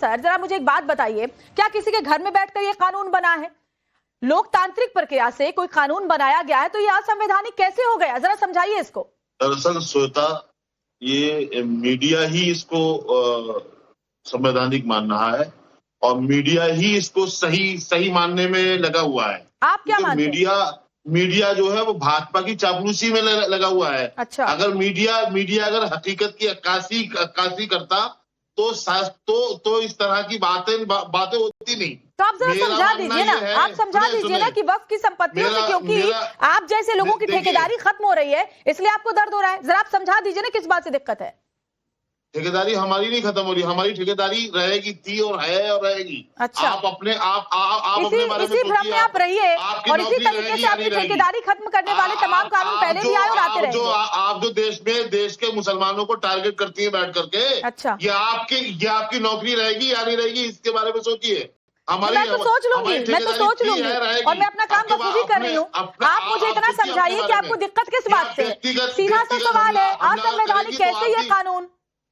Sir, जरा मुझे एक बात बताइए, क्या किसी के घर में बैठकर ये कानून बना है? लोकतांत्रिक प्रक्रिया से कोई कानून बनाया गया है, तो ये असंवैधानिक कैसे हो गया? जरा समझाइए इसको। दरअसल श्वेता, ये मीडिया ही इसको संवैधानिक मान रहा है और मीडिया ही इसको सही मानने में लगा हुआ है। आप क्या मानते हैं? मीडिया जो है वो भाजपा की चापलूसी में लगा हुआ है। अच्छा। अगर मीडिया अगर हकीकत की अक्कासी करता तो इस तरह की बातें होती नहीं। तो आप जरा समझा दीजिए ना, आप समझा दीजिए ना कि वक्फ की संपत्तियों से क्योंकि आप जैसे लोगों की ठेकेदारी खत्म हो रही है, इसलिए आपको दर्द हो रहा है। जरा आप समझा दीजिए ना किस बात से दिक्कत है। ठेकेदारी हमारी नहीं खत्म हो रही, हमारी ठेकेदारी रहेगी, थी और है और रहेगी। अच्छा। आप अपने अपने बारे में इसी भ्रम में आप रहिए और इसी तरीके से आपकी ठेकेदारी खत्म करने वाले तमाम कानून पहले भी आए और आते रहेंगे। आप जो देश के मुसलमानों को टारगेट करती है बैठ करके, अच्छा, ये आपकी नौकरी रहेगी या नहीं रहेगी, इसके बारे में सोचिए। मैं तो सोच लूंगी और मैं अपना काम बखूबी कर रही हूँ। आप मुझे इतना समझाइए कि आपको दिक्कत किस बात से? सीधा सा सवाल है, असंवैधानिक कैसे ये कानून?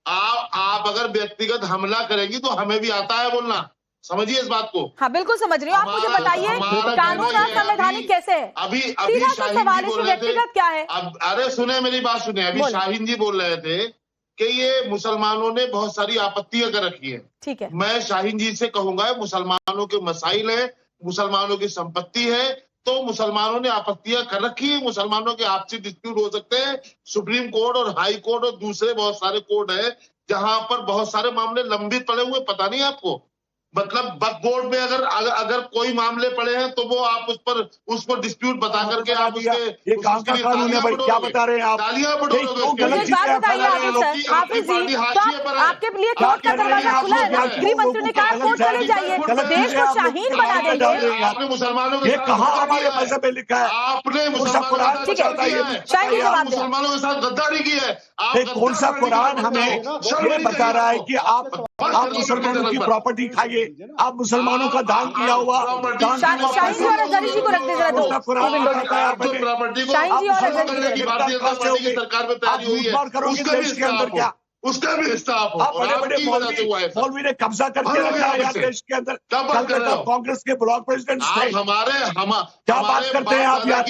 आप अगर व्यक्तिगत हमला करेंगी तो हमें भी आता है बोलना, समझिए इस बात को। हाँ बिल्कुल समझ रही हूँ। आप मुझे बताइए कानून असंवैधानिक कैसे है? अभी सीधा सा सवाल है, व्यक्तिगत क्या है? अरे सुने मेरी बात, सुने। अभी शाहीन जी बोल रहे थे कि ये मुसलमानों ने बहुत सारी आपत्तियां कर रखी है। ठीक है, मैं शाहीन जी से कहूंगा, मुसलमानों के मसाइल है, मुसलमानों की संपत्ति है, तो मुसलमानों ने आपत्तियां कर रखी है। मुसलमानों के आपसी डिस्प्यूट हो सकते हैं। सुप्रीम कोर्ट और हाई कोर्ट और दूसरे बहुत सारे कोर्ट है जहां पर बहुत सारे मामले लंबित पड़े हुए, पता नहीं आपको? मतलब वक्फ बोर्ड में अगर कोई मामले पड़े हैं तो वो आप उसको डिस्प्यूट बता करके आप उसके काम का कानून है भाई, क्या बता रहे हैं आप? तालियां आपके लिए कोर्ट का दरवाजा खुला है। गृह मंत्री ने कहा कोर्ट चले जाइए, देश को शाहीन बना देंगे। आपने मुसलमानों ये कहाँ हमारे मज़हब में लिखा है? आपने मुसलमानों के साथ गद्दारी की है। कौन सा कुरान हमें ये बता रहा है कि आप मुसलमानों की प्रॉपर्टी खाइए, आप मुसलमानों का दान किया हुआ शाहीन जी और अजहरी जी को रखते जरा दो। शाहीन जी और अजहरी जी भारतीय जनता पार्टी की सरकार में तैयारी हुई है, उसके अंदर क्या उसका भी हिस्सा आप बड़े मौलवी ने कब्जा करके रखा है देश के अंदर। कांग्रेस के ब्लॉक प्रेसिडेंट क्या बात करते हैं आप यार?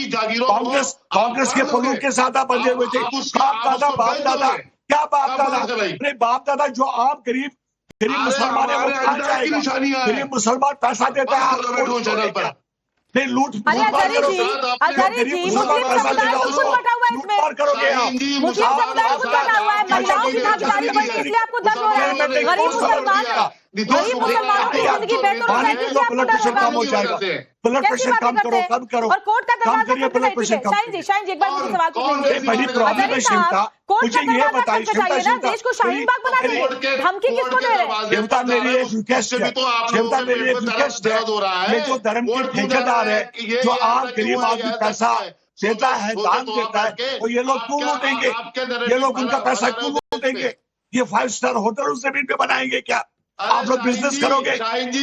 कांग्रेस के प्रमुख के साथ आप बंधे हुए थे। बाप दादा क्या बाप दादा? अरे बाप दादा जो आप गरीब मुसलमान है वो कहाँ जाएगा? गरीब मुसलमान पैसा देता है नहीं लूट करोगे आप। मुस्लिम समुदाय को बना हुआ है, महिलाओं की भागीदारी बढ़ी, इसलिए आपको दर्द हो रहा है। गरीब मुसलमानों की जिंदगी बेहतर हो जाएगी, इसलिए आपको दर्द कम हो जाएगा। ब्लड प्रेशर कम करो और कोर्ट का दरवाजा खटखटाइए। शाहीन जी एक बार मुझे सवाल पूछिए। कोर्ट का दरवाजा खटखटाइए ना, देश को शाहीन बाग बना देंगे। धमकी किसको दे रहे हैं? शिवता मेरी एक रिक्वेस्ट है, ये जो धर्म के ठेकेदार है, जो आप गरीब आदमी पैसा देता है, दान देता है, तो ये लोग क्यों लूटेंगे? ये लोग उनका पैसा क्यों लूटेंगे? ये 5 स्टार होटल उस जमीन पे बनाएंगे क्या? आप लोग बिजनेस करोगे?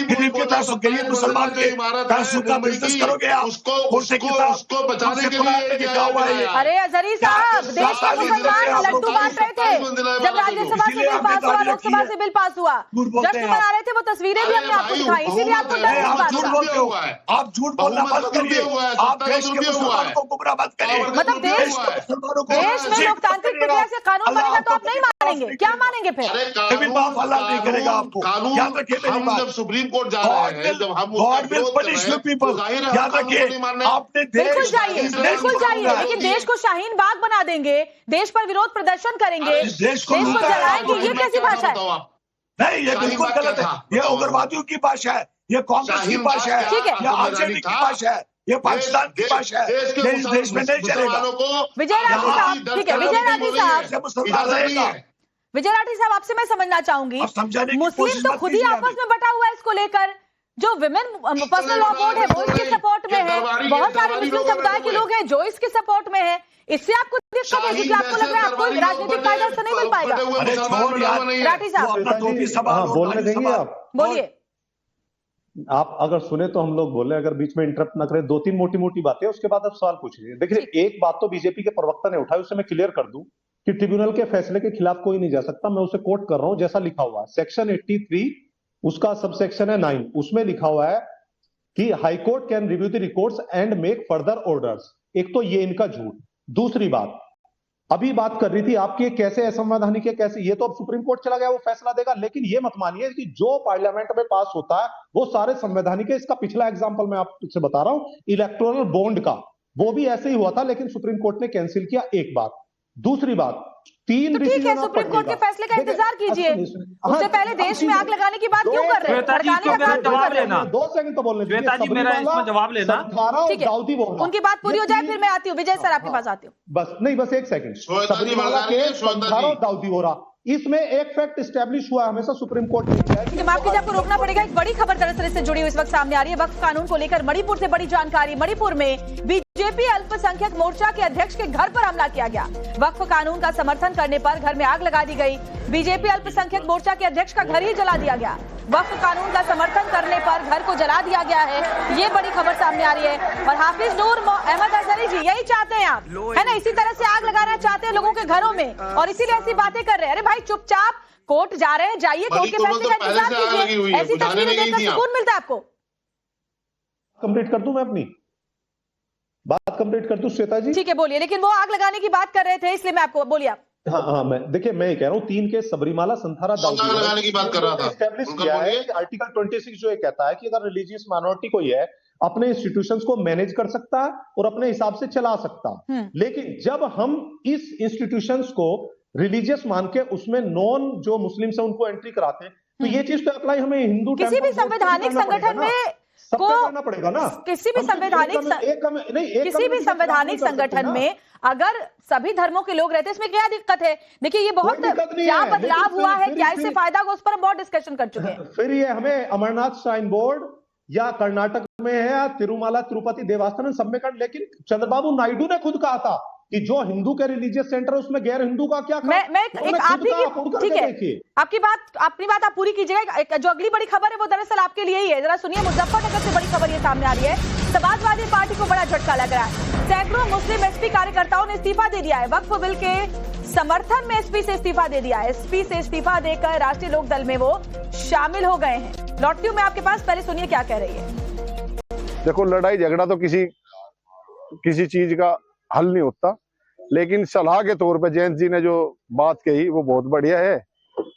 गरीब के पैसों, गरीब मुसलमान के पैसों का बिजनेस करोगे आप? उसको बचाने के लिए लिखा हुआ है। अरे अजहरी साहब, देश के मुसलमान लड्डू बांट रहे थे जब राज्यसभा से बिल पास हुआ, लोकसभा से बिल पास हुआ, जश्न मना रहे थे, वो तस्वीरें भी हमने आपको दिखाई, इसीलिए आपको डर इस बात का। आप झूठ बोलना बंद करिए, आप देश के मुसलमानों को गुमराह मत करिए। मतलब देश में लोकतांत्रिक प्रक्रिया से कानून बनेगा तो आप नहीं मानेंगे? क्या मानेंगे फिर? कभी बाप अल्लाह नहीं करेगा आपको। याद रखिए मेरी बात। जब सुप्रीम कोर्ट जा रहे हैं, जब हम God will punish the people, याद रखिए। आपने बिल्कुल जाइए, लेकिन देश को शाहीन बाग बना देंगे, देश पर विरोध प्रदर्शन करेंगे, देश को जलाएंगे, ये कैसी भाषा है? नहीं, ये बिल्कुल गलत है। ये उग्रवादियों की भाषा है, ये कांग्रेस की भाषा है, ये आरजेडी की भाषा है, ये पाकिस्तान की भाषा है। देश में नहीं चलेगा। विजय राठी साहब, ठीक है, विजय राठी साहब, विजय राठी साहब, आपसे मैं समझना चाहूंगी, मुस्लिम तो खुद ही आपस में बटा हुआ है इसको लेकर। जो विमेन पर्सनल लॉ बोर्ड है वो इसके सपोर्ट में है, बहुत सारे मुस्लिम समुदाय के लोग हैं जो इसके सपोर्ट में है। इससे आपको दिक्कत है क्योंकि आपको लग रहा है आपको राजनीतिक फायदा से नहीं मिल पाएगा। राठी साहब बोलने देंगे आप? बोलिए। आप अगर सुने तो हम लोग बोले, अगर बीच में इंटरप्ट ना करें। 2-3 मोटी बातें, उसके बाद आप सवाल पूछिए। देखिए, एक बात तो बीजेपी के प्रवक्ता ने उठाई, उसे मैं क्लियर कर दूं कि ट्रिब्यूनल के फैसले के खिलाफ कोई नहीं जा सकता। मैं उसे कोट कर रहा हूं जैसा लिखा हुआ है, सेक्शन 83 उसका सबसेक्शन है 9, उसमें लिखा हुआ है कि high court can review the records and make further orders. एक तो ये इनका झूठ। दूसरी बात, अभी बात कर रही थी आपकी कैसे असंवैधानिक है कैसे, ये तो अब सुप्रीम कोर्ट चला गया, वो फैसला देगा। लेकिन ये मत मानिए कि जो पार्लियामेंट में पास होता है वो सारे संवैधानिक है। इसका पिछला एग्जांपल मैं आपसे बता रहा हूं, इलेक्टोरल बॉन्ड का, वो भी ऐसे ही हुआ था, लेकिन सुप्रीम कोर्ट ने कैंसिल किया। एक बात। दूसरी बात, 3 तो ठीक है, सुप्रीम कोर्ट के फैसले का इंतजार कीजिए। उससे पहले देश में आग लगाने की बात क्यों कर रहे हैं? भड़काने का बात क्यों कर रहे हैं? 2 सेकंड तो बोलने दीजिए। श्वेता जी, मेरा इसमें जवाब लेना। ठीक है, उनकी बात पूरी हो जाए फिर मैं आती हूँ। विजय सर आपके पास आती हूँ। बस नहीं, बस 1 सेकंड। सबरीमाला के संथारा दाऊदी बोहरा, इसमें एक फैक्ट एस्टैब्लिश हुआ है हमेशा सुप्रीम कोर्ट ने। माफ कीजिए, आपको रोकना पड़ेगा। एक बड़ी खबर दरअसल इससे जुड़ी हुई इस वक्त सामने आ रही है। वक्फ कानून को लेकर मणिपुर से बड़ी जानकारी। मणिपुर में बीजेपी अल्पसंख्यक मोर्चा के अध्यक्ष के घर पर हमला किया गया। वक्फ कानून का समर्थन करने पर घर में आग लगा दी गई। बीजेपी अल्पसंख्यक मोर्चा के अध्यक्ष का घर ही जला दिया गया। वक्फ कानून का समर्थन करने पर घर को जला दिया गया है, ये बड़ी खबर सामने आ रही है। और हाफिज नूर अहमद अजहरी जी यही चाहते हैं आप, है ना? इसी तरह से आग लगाना चाहते हैं लोगों के घरों में, और इसीलिए ऐसी बातें कर रहे हैं। अरे भाई चुपचाप कोर्ट जा रहे हैं, जाइए, कोर्ट के फैसले का इंतजार कीजिए। ऐसी तस्वीरें देखकर सुकून मिलता है आपको। कंप्लीट कर दूं मैं अपनी बात, कंप्लीट कर दूं श्वेता जी? ठीक है, बोलिए। लेकिन वो आग लगाने की बात कर रहे थे, इसलिए मैं आपको, बोलिए आप। हाँ, मैं देखिए, मैं ये कह रहा हूँ 3 के सबरीमाला संथारा दाऊदी लगाने की बात कर रहा था। एस्टैब्लिश किया है कि आर्टिकल 26 जो ये कहता है कि अगर रिलीजियस माइनॉरिटी कोई है अपने इंस्टीट्यूशंस को मैनेज कर सकता है और अपने हिसाब से चला सकता है। लेकिन जब हम इस इंस्टीट्यूशंस को रिलीजियस मान के उसमें नॉन जो मुस्लिम है उनको एंट्री कराते हैं, तो ये चीज तो अप्लाई हमें हिंदू किसी भी संवैधानिक संगठन में को करना पड़ेगा ना। किसी भी संवैधानिक संगठन में अगर सभी धर्मों के लोग रहते हैं, इसमें क्या दिक्कत है? देखिए, ये बहुत क्या बदलाव हुआ है, क्या इससे फायदा होगा, उस पर हम बहुत डिस्कशन कर चुके हैं। फिर ये हमें अमरनाथ श्राइन बोर्ड या कर्नाटक में है या तिरुमाला तिरुपति देवस्थानम सब में कर, लेकिन चंद्रबाबू नायडू ने खुद कहा था कि जो हिंदू के रिलीजियस सेंटर है उसमें गैर हिंदू का क्या? मैं एक आप ही की, ठीक है, आपकी बात आप पूरी कीजिएगा। जो अगली बड़ी खबर है वो दरअसल आपके लिए ही है, जरा सुनिए। मुजफ्फरनगर से बड़ी खबर ये सामने आ रही है। समाजवादी पार्टी को बड़ा झटका लग रहा है। सैकड़ों मुस्लिम एसपी कार्यकर्ताओं ने इस्तीफा दे दिया है। वक्फ बिल के समर्थन में एसपी से इस्तीफा दे दिया है। एसपी से इस्तीफा देकर राष्ट्रीय लोक दल में वो शामिल हो गए हैं। लौटती हूं मैं आपके पास, पहले सुनिए क्या कह रही है। देखो, लड़ाई झगड़ा तो किसी चीज का हल नहीं होता, लेकिन सलाह के तौर पे जयंत जी ने जो बात कही वो बहुत बढ़िया है,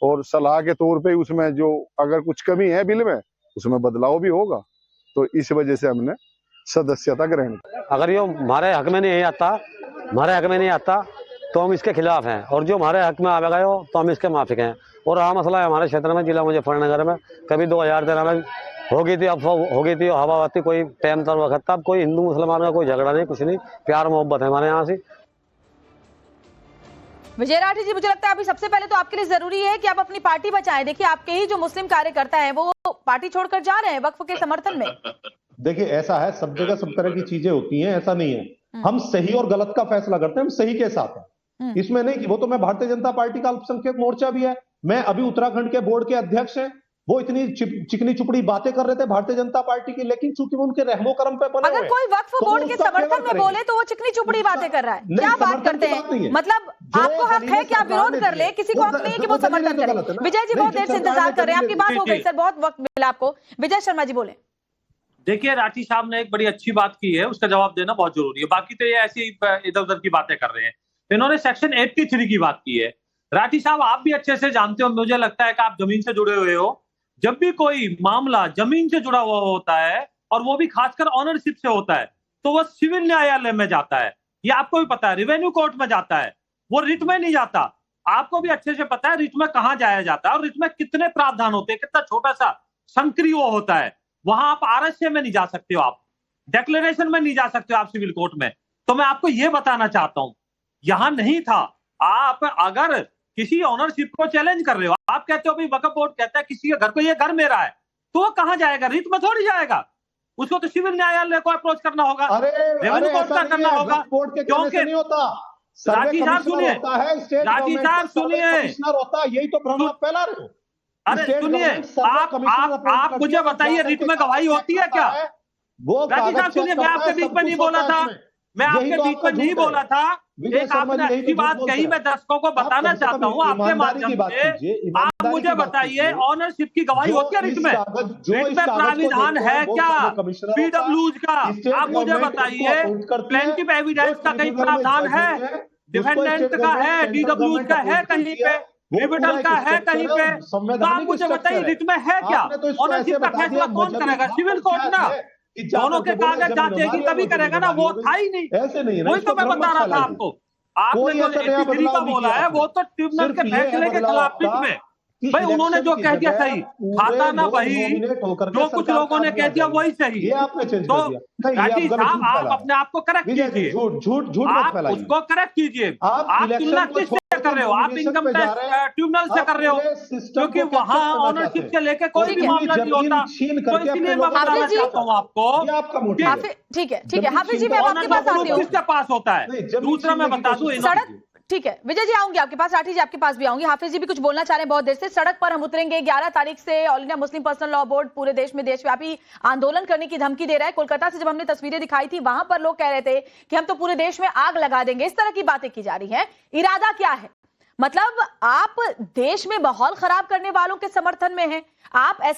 और सलाह के तौर पे उसमें जो अगर कुछ कमी है बिल में उसमें बदलाव भी होगा, तो इस वजह से हमने सदस्यता ग्रहण की। अगर ये हमारे हक में नहीं आता तो हम इसके खिलाफ हैं, और जो हमारे हक में आ गए हो तो हम इसके माफिक हैं। और रहा मसला है हमारे क्षेत्र में, जिला मुजफ्फरनगर में कभी 2013 में हो गई थी हवाबाती, कोई टाइम था वक्त था। कोई हिंदू मुसलमान का कोई झगड़ा नहीं, कुछ नहीं, प्यार मोहब्बत है हमारे यहाँ से। विजय राठी जी, मुझे लगता है अभी सबसे पहले तो आपके लिए जरूरी है कि आप अपनी पार्टी बचाएं। देखिए, आपके ही जो मुस्लिम कार्यकर्ता हैं वो पार्टी छोड़कर जा रहे हैं वक्फ के समर्थन में। देखिए, ऐसा है, सब जगह सब तरह की चीजें होती हैं, ऐसा नहीं है। हम सही और गलत का फैसला करते हैं, हम सही के साथ हैं, इसमें नहीं कि वो तो मैं भारतीय जनता पार्टी का अल्पसंख्यक मोर्चा भी है, मैं अभी उत्तराखंड के बोर्ड के अध्यक्ष हैं। वो इतनी चिकनी चुपड़ी बातें कर रहे थे भारतीय जनता पार्टी की, लेकिन चूंकि वो उनके रहमो करम पे बने अगर कोई वक्फ बोर्ड के समर्थन में बोले तो वो चिकनी चुपड़ी बातें कर रहा है, क्या बात करते हैं? मतलब आपको हक है कि आप विरोध कर ले, किसी को हक नहीं है कि वो समर्थन करे। विजय जी बहुत देर से इंतजार कर रहे हैं, आपकी बात हो गई सर, बहुत वक्त मिला आपको। विजय शर्मा जी बोले। देखिए, राठी साहब ने एक बड़ी अच्छी बात की है, उसका जवाब देना बहुत जरूरी है। बाकी तो ये ऐसी इधर उधर की बातें कर रहे हैं। इन्होंने सेक्शन 83 की बात की है। राठी साहब, आप भी अच्छे से जानते हो, मुझे लगता है कि आप जमीन से जुड़े हुए हो। जब भी कोई मामला जमीन से जुड़ा हुआ होता है, और वो भी खासकर ऑनरशिप से होता है, तो वो सिविल न्यायालय में जाता है। ये आपको भी पता है, रिवेन्यू कोर्ट में जाता है, वो रिट में नहीं जाता। आपको भी अच्छे से पता है रिट में कहां जाया जाता है, और रिट में कितने प्रावधान होते हैं, कितना छोटा सा संक्रिय होता है। वहां आप आरएसए में नहीं जा सकते हो, आप डिक्लेरेशन में नहीं जा सकते हो, आप सिविल कोर्ट में। तो मैं आपको यह बताना चाहता हूं, यहां नहीं था। आप अगर किसी ऑनरशिप को चैलेंज कर रहे हो, आप कहते हो भाई वक्फ बोर्ड कहता है किसी के घर को, ये घर मेरा है, तो वो कहां जाएगा? रिट में थोड़ी जाएगा, उसको तो सिविल न्यायालय को अप्रोच करना होगा, रेवेन्यू कोर्ट का करना होगा। क्योंकि राठी साहब सुनिए, राठी साहब सुनिए, यही तो भ्रम फैला रहे हो। अरे सुनिए, आप मुझे बताइए, रिट में गवाही होती है क्या? राठी साहब सुनिए, मैं आपके बीच में नहीं बोला था, मैं आपके बीच में नहीं बोला था। एक आपने अच्छी बात कही, मैं दर्शकों को बताना चाहता हूँ आपके माध्यम से। आप मुझे बताइए, ऑनरशिप की गवाही होती है रिट में? रिट में प्राविधान है क्या पीडब्ल्यूज का? आप मुझे बताइए, प्लेंटिव एविडेंस का कहीं प्रावधान है? डिफेंडेंट का है, डीडब्ल्यूज का है कहीं पे, रिबिटल का है कहीं पे? तो आप मुझे बताइए रिट में है क्या? ऑनरशिप का फैसला कौन करेगा? सिविल कोर्ट ना। दोनों के कागज जांचेगी तभी करेगा ना, वो था ही नहीं। ऐसे नहीं, वही तो मैं बता रहा था आपको। आपने जो 83 का बोला है वो तो ट्रिब्यूनल के फैसले के खिलाफ रिट में। भाई उन्होंने जो कह दिया सही, खाता ना वही, जो कुछ लोगों ने कह दिया वही सही। तो राठी साहब आप अपने आप को करेक्ट कीजिए, आप उसको करेक्ट कीजिए। आप तुलना किससे कर रहे हो? आप इनकम टैक्स ट्रिब्यूनल से कर रहे हो, क्योंकि वहां ऑनरशिप से लेके कोई भी मामला नहीं होता। तो इसलिए मैं बताना चाहता हूँ आपको। ठीक है हाफिज जी, मैं आपके पास आती हूँ। किसके पास होता है? दूसरा मैं बता दूं, सड़क, ठीक है विजय जी आऊंगी आपके पास, राठी जी आपके पास भी आऊंगी। हाफिज जी भी कुछ बोलना चाह रहे हैं बहुत देर से। सड़क पर हम उतरेंगे 11 तारीख से। All India Muslim personal law board पूरे देश में देशव्यापी आंदोलन करने की धमकी दे रहा है। कोलकाता से जब हमने तस्वीरें दिखाई थी, वहां पर लोग कह रहे थे कि हम तो पूरे देश में आग लगा देंगे। इस तरह की बातें की जा रही है। इरादा क्या है? मतलब आप देश में माहौल खराब करने वालों के समर्थन में हैं? आप ऐसा